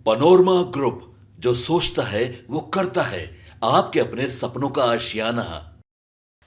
Panorama group, जो सोचता है वो करता है। आपके अपने सपनों का आशियाना।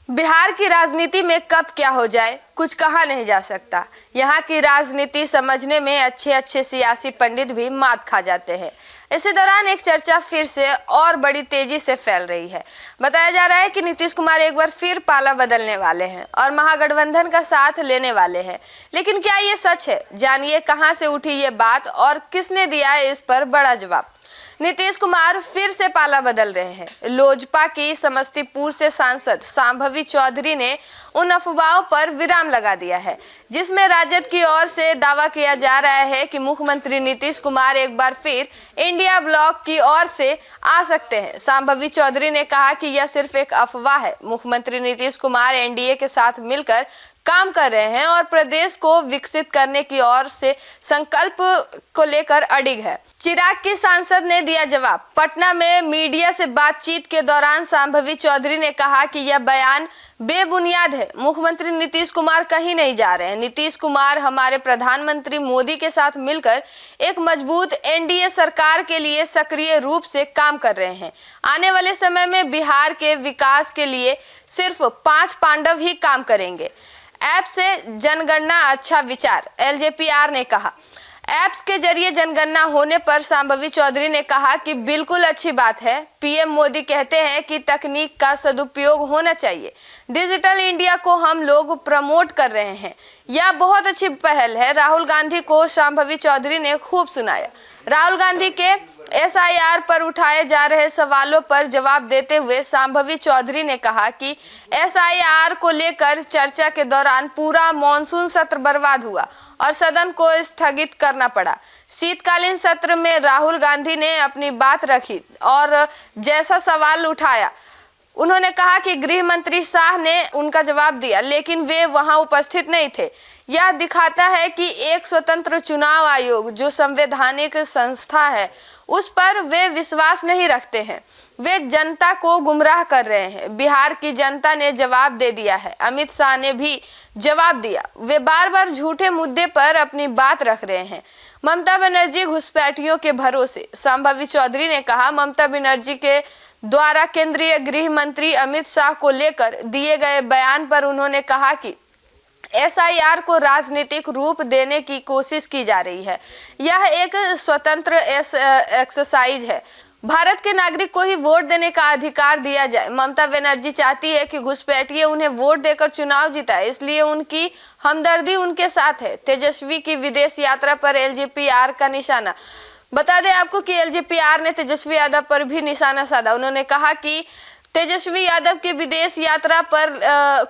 बिहार की राजनीति में कब क्या हो जाए कुछ कहा नहीं जा सकता। यहाँ की राजनीति समझने में अच्छे अच्छे सियासी पंडित भी मात खा जाते हैं। इसी दौरान एक चर्चा फिर से और बड़ी तेजी से फैल रही है। बताया जा रहा है कि नीतीश कुमार एक बार फिर पाला बदलने वाले हैं और महागठबंधन का साथ लेने वाले हैं। लेकिन क्या ये सच है? जानिए कहां से उठी ये बात और किसने दिया है इस पर बड़ा जवाब। नीतीश कुमार फिर से पाला बदल रहे हैं। लोजपा की समस्तीपुर से सांसद शांभवी चौधरी ने उन अफवाहों पर विराम लगा दिया है जिसमें राजद की ओर से दावा किया जा रहा है कि मुख्यमंत्री नीतीश कुमार एक बार फिर इंडिया ब्लॉक की ओर से आ सकते हैं। शांभवी चौधरी ने कहा कि यह सिर्फ एक अफवाह है। मुख्यमंत्री नीतीश कुमार एनडीए के साथ मिलकर काम कर रहे हैं और प्रदेश को विकसित करने की ओर से संकल्प को लेकर अडिग है। चिराग की सांसद ने दिया जवाब। पटना में मीडिया से बातचीत के दौरान शांभवी चौधरी ने कहा कि यह बयान बेबुनियाद है। मुख्यमंत्री नीतीश कुमार कहीं नहीं जा रहे हैं। नीतीश कुमार हमारे प्रधानमंत्री मोदी के साथ मिलकर एक मजबूत एनडीए सरकार के लिए सक्रिय रूप से काम कर रहे हैं। आने वाले समय में बिहार के विकास के लिए सिर्फ 5 पांडव ही काम करेंगे। ऐप से जनगणना अच्छा विचार, एलजेपीआर ने कहा। ऐप्स के जरिए जनगणना होने पर शांभवी चौधरी ने कहा कि बिल्कुल अच्छी बात है। पीएम मोदी कहते हैं कि तकनीक का सदुपयोग होना चाहिए। डिजिटल इंडिया को हम लोग प्रमोट कर रहे हैं। यह बहुत अच्छी पहल है। राहुल गांधी को शांभवी चौधरी ने खूब सुनाया। राहुल गांधी के एसआईआर पर उठाए जा रहे सवालों पर जवाब देते हुए शांभवी चौधरी ने कहा कि एसआईआर को लेकर चर्चा के दौरान पूरा मॉनसून सत्र बर्बाद हुआ और सदन को स्थगित करना पड़ा। शीतकालीन सत्र में राहुल गांधी ने अपनी बात रखी और जैसा सवाल उठाया उन्होंने कहा कि गृह मंत्री शाह ने उनका जवाब दिया, लेकिन वे वहां उपस्थित नहीं थे। यह दिखाता है कि एक स्वतंत्र चुनाव आयोग जो संवैधानिक संस्था है उस पर वे विश्वास नहीं रखते हैं। वे जनता को गुमराह कर रहे हैं। बिहार की जनता ने जवाब दे दिया है। अमित शाह ने भी जवाब दिया। वे बार बार झूठे मुद्दे पर अपनी बात रख रहे हैं। ममता बनर्जी घुसपैठियों के भरोसे, शांभवी चौधरी ने कहा। ममता बनर्जी के द्वारा केंद्रीय गृह मंत्री अमित शाह को लेकर दिए गए बयान पर उन्होंने कहा कि एसआईआर को राजनीतिक रूप देने की कोशिश की जा रही है। यह एक स्वतंत्र एक्सरसाइज है। भारत के नागरिक को ही वोट देने का अधिकार दिया जाए। ममता बनर्जी चाहती है कि घुसपैठिए उन्हें वोट देकर चुनाव जिताए, इसलिए उनकी हमदर्दी उनके साथ है। तेजस्वी की विदेश यात्रा पर एलजेपीआर का निशाना। बता दें आपको कि एलजेपीआर ने तेजस्वी यादव पर भी निशाना साधा। उन्होंने कहा कि तेजस्वी यादव की विदेश यात्रा पर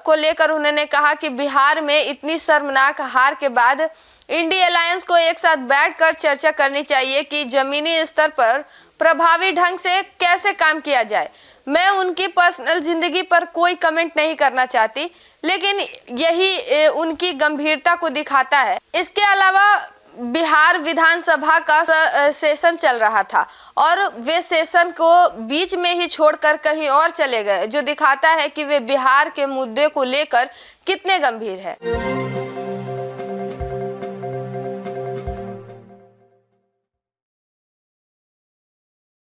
को लेकर उन्होंने कहा कि बिहार में इतनी शर्मनाक हार के बाद इंडी अलायंस को एक साथ बैठकर चर्चा करनी चाहिए कि जमीनी स्तर पर प्रभावी ढंग से कैसे काम किया जाए। मैं उनकी पर्सनल जिंदगी पर कोई कमेंट नहीं करना चाहती, लेकिन यही उनकी गंभीरता को दिखाता है। इसके अलावा बिहार विधानसभा का सेशन चल रहा था और वे सेशन को बीच में ही छोड़कर कहीं और चले गए, जो दिखाता है कि वे बिहार के मुद्दे को लेकर कितने गंभीर है।